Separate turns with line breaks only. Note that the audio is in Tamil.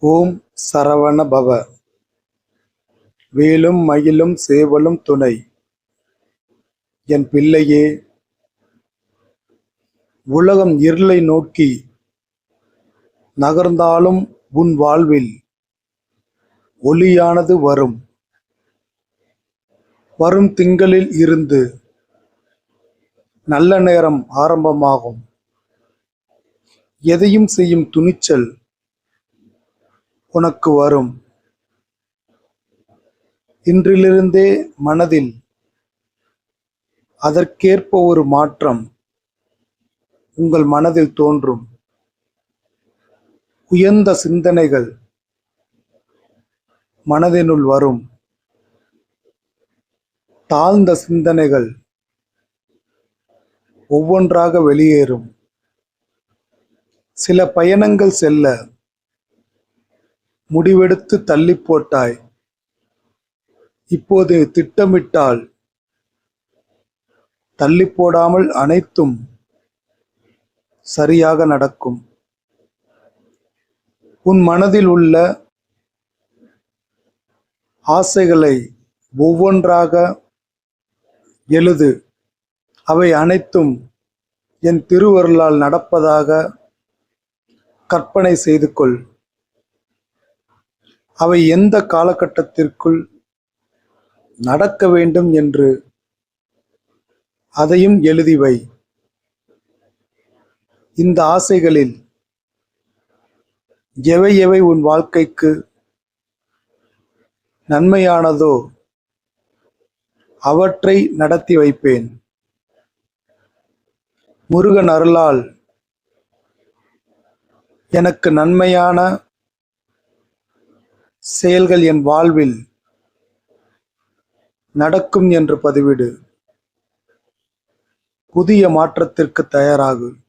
ஓம் சரவண பவ. வேலும் மயிலும் சேவலும் துணை. என் பிள்ளையே, உலகம் இருளை நோக்கி நகர்ந்தாலும் உன் வாழ்வில் ஒளியானது வரும். வரும் திங்களில் இருந்து நல்ல நேரம் ஆரம்பமாகும். எதையும் செய்யும் துணிச்சல் உனக்கு வரும். இன்றிலிருந்தே மனதில் அதற்கேற்ப ஒரு மாற்றம் உங்கள் மனதில் தோன்றும். உயர்ந்த சிந்தனைகள் மனதினுள் வரும். தாழ்ந்த சிந்தனைகள் ஒவ்வொன்றாக வெளியேறும். சில பயணங்கள் செல்ல முடிவெடுத்து தள்ளி போட்டாய். இப்போது திட்டமிட்டால் தள்ளி போடாமல் அனைத்தும் சரியாக நடக்கும். உன் மனதில் உள்ள ஆசைகளை ஒவ்வொன்றாக எழுது. அவை அனைத்தும் என் திருவருளால் நடப்பதாக கற்பனை செய்து கொள். அவை எந்த காலகட்டத்திற்குள் நடக்க வேண்டும் என்று அதையும் எழுதி வை. இந்த ஆசைகளில் எவை எவை உன் வாழ்க்கைக்கு நன்மையானதோ அவற்றை நடத்தி வைப்பேன். முருகன் அருளால் எனக்கு நன்மையான செயல்கள் என் வாழ்வில் நடக்கும் என்று பதிவிடு. புதிய மாற்றத்திற்கு தயாராகு.